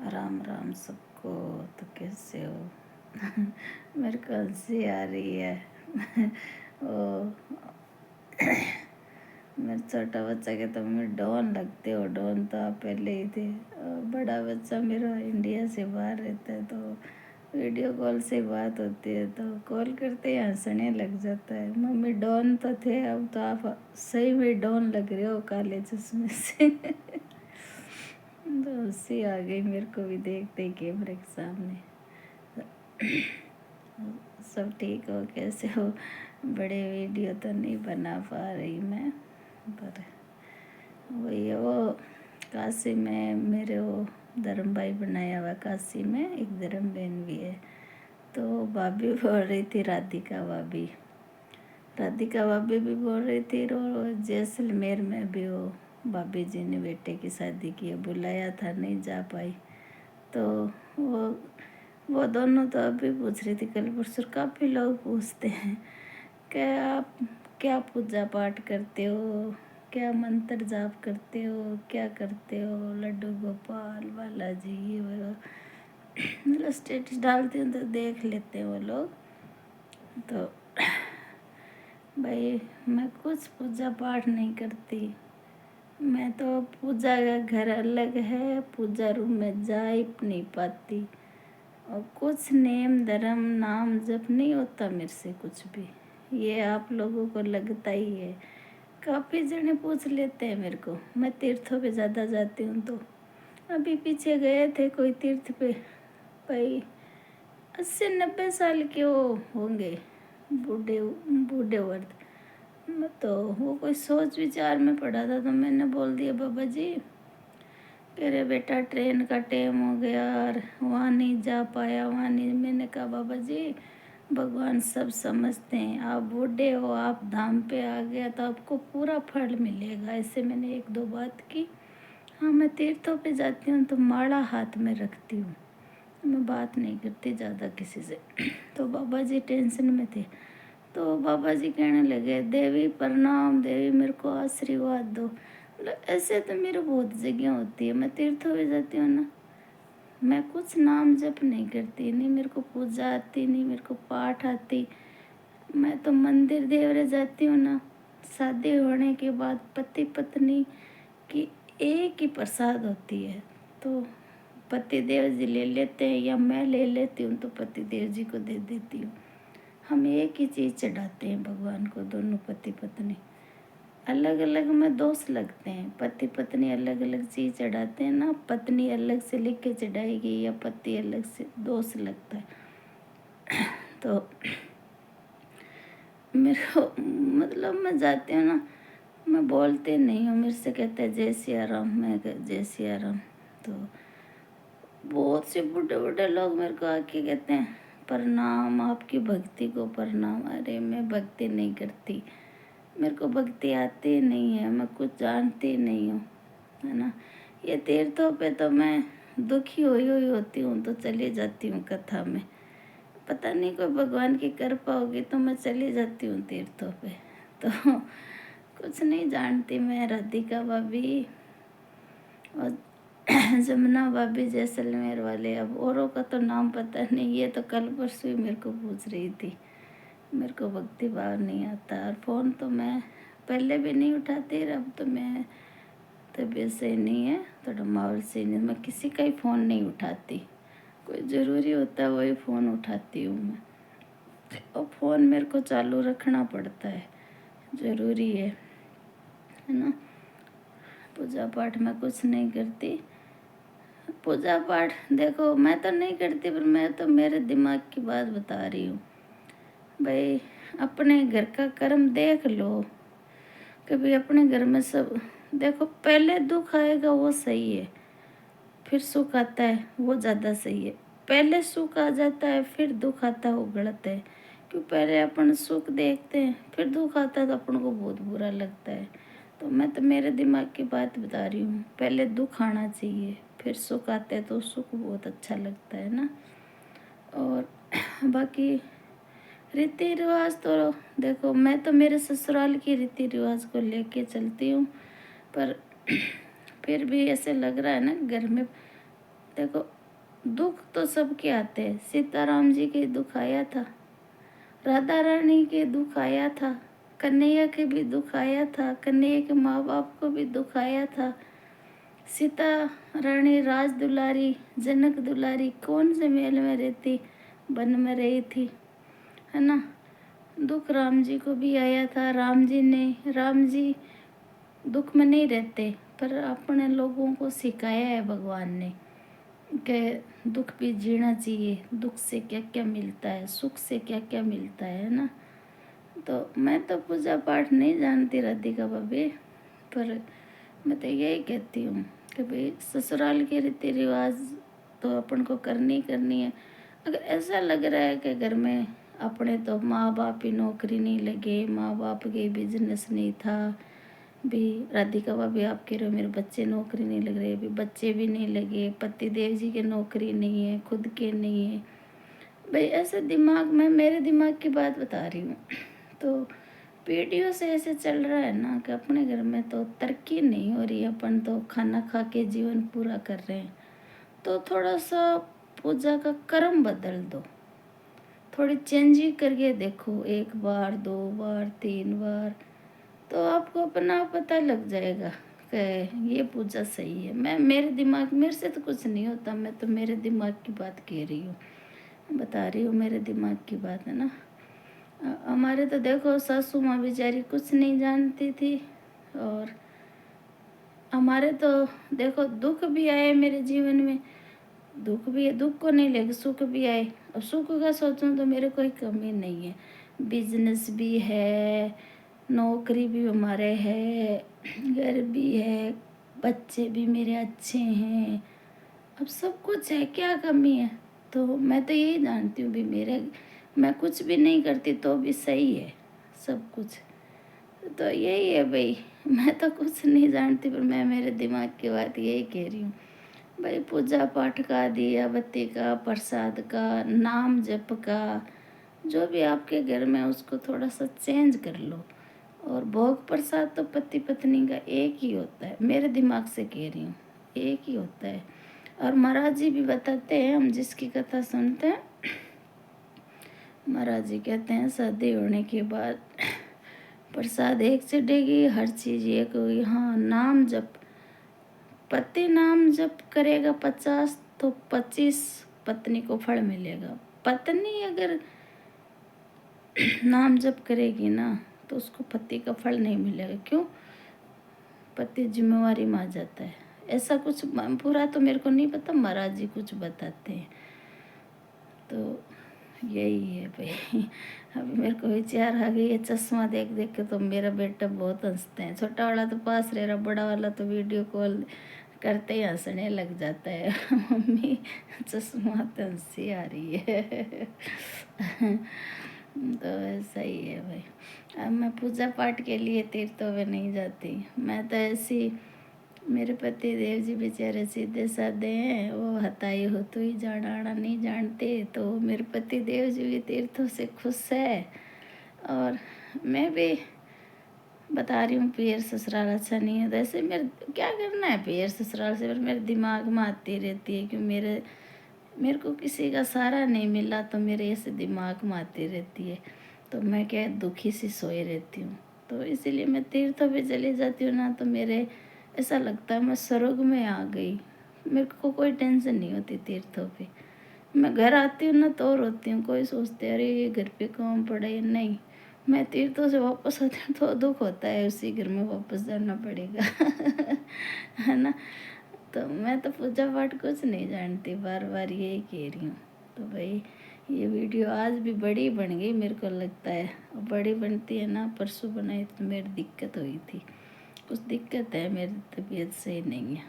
राम राम सबको। तो कैसे हो? मेरे को हंसी आ रही है। ओ मेरा छोटा बच्चा कहता मम्मी डॉन लगते हो। डॉन तो आप पहले ही थे। बड़ा बच्चा मेरा इंडिया से बाहर रहता है, तो वीडियो कॉल से बात होती है तो कॉल करते ही हंसने लग जाता है। मम्मी डॉन तो थे, अब तो आप सही में डॉन लग रहे हो काले चश्मे से। तो हंसी आ गई मेरे को भी देखते ही कैमरे के सामने। सब ठीक हो? कैसे हो? बड़े वीडियो तो नहीं बना पा रही मैं, पर वही है, वो काशी में मेरे वो धर्म भाई बनाया हुआ। काशी में एक धर्म बहन भी है, तो भाभी बोल रही थी, राधिका भाभी भी बोल रही थी। और जैसलमेर में भी वो भाभी जी ने बेटे की शादी की है, बुलाया था, नहीं जा पाई। तो वो वो दोनों तो अभी पूछ रही थी, कल परसों काफ़ी लोग पूछते हैं कि आप क्या पूजा पाठ करते हो, क्या मंत्र जाप करते हो, क्या करते हो, लड्डू गोपाल बालाजी ये वो। मतलब स्टेटस डालती हूँ तो देख लेते हैं वो लोग। तो भाई मैं कुछ पूजा पाठ नहीं करती। मैं तो पूजा का घर अलग है, पूजा रूम में जा ही नहीं पाती। और कुछ नेम धर्म नाम जप नहीं होता मेरे से कुछ भी। ये आप लोगों को लगता ही है। काफ़ी जने पूछ लेते हैं मेरे को, मैं तीर्थों पे ज़्यादा जाती हूँ। तो अभी पीछे गए थे कोई तीर्थ पे, भाई 80-90 साल के वो होंगे, बूढ़े बूढ़े वर्द। मैं तो वो कोई सोच विचार में पड़ा था, तो मैंने बोल दिया बाबा जी, कह रहे बेटा ट्रेन का टाइम हो गया और वहाँ नहीं जा पाया, वहाँ नहीं। मैंने कहा बाबा जी भगवान सब समझते हैं, आप बूढ़े हो, आप धाम पे आ गया तो आपको पूरा फल मिलेगा। ऐसे मैंने एक दो बात की। हाँ, मैं तीर्थों पे जाती हूँ तो माला हाथ में रखती हूँ, मैं बात नहीं करती ज़्यादा किसी से। तो बाबा जी टेंशन में थे, तो बाबा जी कहने लगे देवी प्रणाम, देवी मेरे को आशीर्वाद दो। मतलब ऐसे तो मेरे बहुत जगह होती है, मैं तीर्थों पे जाती हूँ ना, मैं कुछ नाम जप नहीं करती, नहीं मेरे को पूजा आती, नहीं मेरे को पाठ आती। मैं तो मंदिर देवरे जाती हूँ ना, शादी होने के बाद पति पत्नी की एक ही प्रसाद होती है, तो पति देव जी ले लेते हैं या मैं ले लेती हूँ तो पति देव जी को दे देती हूँ। हम एक ही चीज़ चढ़ाते हैं भगवान को, दोनों पति पत्नी। अलग अलग में दोष लगते हैं, पति पत्नी अलग अलग चीज़ चढ़ाते हैं ना, पत्नी अलग से लिख के चढ़ाएगी या पति अलग से, दोष लगता है। तो मेरे को मतलब मैं जाती हूँ ना, मैं बोलते नहीं हूँ, मेरे से कहते हैं जय सिया राम, मैं जय सिया राम। तो बहुत से बूढ़े बूढ़े लोग मेरे को आके कहते हैं प्रणाम, आपकी भक्ति को प्रणाम। अरे मैं भक्ति नहीं करती, मेरे को भक्ति आती नहीं है, मैं कुछ जानती नहीं हूँ, है ना। ये तीर्थों पे तो मैं दुखी हुई होती हूँ तो चली जाती हूँ कथा में, पता नहीं कोई भगवान की कृपा होगी तो मैं चली जाती हूँ तीर्थों पे। तो कुछ नहीं जानती मैं, राधिका भाभी और जमुना भाभी जैसलमेर वाले, अब औरों का तो नाम पता नहीं। ये तो कल परसों ही मेरे को पूछ रही थी, मेरे को भक्ति भाव नहीं आता। और फ़ोन तो मैं पहले भी नहीं उठाती, अब तो मैं तबीयत सही नहीं है, थोड़ा माहौल सही नहीं, मैं किसी का ही फ़ोन नहीं उठाती। कोई ज़रूरी होता है वही फ़ोन उठाती हूँ मैं, और फ़ोन मेरे को चालू रखना पड़ता है, ज़रूरी है ना। पूजा पाठ मैं कुछ नहीं करती। पूजा पाठ देखो मैं तो नहीं करती, पर मैं तो मेरे दिमाग की बात बता रही हूँ। भाई अपने घर का कर्म देख लो, कभी अपने घर में सब देखो, पहले दुख आएगा वो सही है, फिर सुख आता है वो ज़्यादा सही है। पहले सुख आ जाता है फिर दुख आता है वो गलत है, क्यों पहले अपन सुख देखते हैं फिर दुख आता है तो अपन को बहुत बुरा लगता है। तो मैं तो मेरे दिमाग की बात बता रही हूँ, पहले दुख आना चाहिए फिर सुख आता है तो सुख बहुत अच्छा लगता है ना। और बाकी रीति रिवाज तो देखो, मैं तो मेरे ससुराल की रीति रिवाज को लेके चलती हूँ, पर फिर भी ऐसे लग रहा है ना घर में देखो, दुख तो सबके आते हैं। सीताराम जी के दुख आया था, राधा रानी के दुख आया था, कन्हैया के भी दुख आया था, कन्हैया के माँ बाप को भी दुख आया था। सीता रानी राज दुलारी, जनक दुलारी, कौन से महल में रहती, वन में रही थी, है ना। दुख राम जी को भी आया था। राम जी दुख में नहीं रहते, पर अपने लोगों को सिखाया है भगवान ने कि दुख भी जीना चाहिए, दुख से क्या क्या मिलता है, सुख से क्या क्या मिलता है ना। तो मैं तो पूजा पाठ नहीं जानती राधिका भाभी, पर मैं तो यही कहती हूँ कि भाई ससुराल के रीति रिवाज तो अपन को करनी करनी है। अगर ऐसा लग रहा है कि घर में अपने तो माँ बाप ही नौकरी नहीं लगे, माँ बाप के बिजनेस नहीं था, भी राधिका भाभी आप कह रहे हो मेरे बच्चे नौकरी नहीं लग रहे, भी बच्चे भी नहीं लगे, पति देव जी के नौकरी नहीं है, खुद के नहीं है, भाई ऐसे दिमाग में, मेरे दिमाग की बात बता रही हूँ। तो पीढ़ियों से ऐसे चल रहा है ना कि अपने घर में तो तरक्की नहीं हो रही, अपन तो खाना खा के जीवन पूरा कर रहे हैं। तो थोड़ा सा पूजा का कर्म बदल दो, थोड़ी चेंजिंग करके देखो, एक बार, दो बार, तीन बार, तो आपको अपना पता लग जाएगा कि ये पूजा सही है। मेरे से तो कुछ नहीं होता, मैं तो मेरे दिमाग की बात कह रही हूँ, बता रही हूँ, मेरे दिमाग की बात है ना। हमारे तो देखो सासू माँ बेचारी कुछ नहीं जानती थी, और हमारे तो देखो दुख भी आए मेरे जीवन में, दुख भी है, दुख को नहीं लेके सुख भी आए। और सुख का सोचूं तो मेरे कोई कमी नहीं है, बिजनेस भी है, नौकरी भी हमारे है, घर भी है, बच्चे भी मेरे अच्छे हैं, अब सब कुछ है, क्या कमी है। तो मैं तो यही जानती हूँ भी मैं कुछ भी नहीं करती तो भी सही है सब कुछ। तो यही है भाई, मैं तो कुछ नहीं जानती, पर मैं मेरे दिमाग की बात यही कह रही हूँ भाई। पूजा पाठ का, दिया बत्ती का, प्रसाद का, नाम जप का, जो भी आपके घर में उसको थोड़ा सा चेंज कर लो। और भोग प्रसाद तो पति पत्नी का एक ही होता है, मेरे दिमाग से कह रही हूँ, एक ही होता है। और महाराज जी भी बताते हैं, हम जिसकी कथा सुनते हैं, महाराज जी कहते हैं शादी होने के बाद प्रसाद एक चढ़ेगी, हर चीज़ एक होगी। हाँ, नाम जप, पति नाम जप करेगा 50 तो 25 पत्नी को फल मिलेगा। पत्नी अगर नाम जप करेगी ना तो उसको पति का फल नहीं मिलेगा। क्यों? पति जिम्मेवारी में आ जाता है, ऐसा कुछ। पूरा तो मेरे को नहीं पता, महाराज जी कुछ बताते हैं। तो यही है भाई। अभी मेरे को विचार आ गई है, चश्मा देख देख के तो मेरा बेटा बहुत हंसते हैं। छोटा वाला तो पास रह रहा, बड़ा वाला तो वीडियो कॉल करते ही हंसने लग जाता है। मम्मी चश्मा तो हंसी आ रही है। तो ऐसा ही है भाई। अब मैं पूजा पाठ के लिए तीर्थों में नहीं जाती, मैं तो ऐसी, मेरे पति देव जी बेचारे सीधे साधे हैं, वो हताई हो तो ही जाना आना नहीं जानते। तो मेरे पति देव जी भी तीर्थों से खुश है, और मैं भी बता रही हूँ पीर ससुराल अच्छा नहीं है। तो ऐसे मेरे क्या करना है पीर ससुराल से, पर मेरे दिमाग में आती रहती है कि मेरे को किसी का सहारा नहीं मिला, तो मेरे ऐसे दिमाग में आती रहती है। तो मैं क्या दुखी सी सोई रहती हूँ। तो इसीलिए मैं तीर्थों पे चली जाती हूँ ना, तो मेरे ऐसा लगता है मैं स्वर्ग में आ गई। मेरे को कोई टेंशन नहीं होती तीर्थों पे। मैं घर आती हूँ ना तो रोती हूँ, कोई सोचते अरे ये घर पे काम पड़ा है, नहीं। मैं तीर्थों से वापस आती हूँ तो दुख होता है, उसी घर में वापस जाना पड़ेगा। है ना। तो मैं तो पूजा पाठ कुछ नहीं जानती, बार बार यही कह रही हूँ। तो भाई ये वीडियो आज भी बड़ी बन गई मेरे को लगता है, और बड़ी बनती है ना, परसों बनाई तो मेरी दिक्कत हुई थी, कुछ दिक्कत है, मेरी तबीयत सही नहीं है।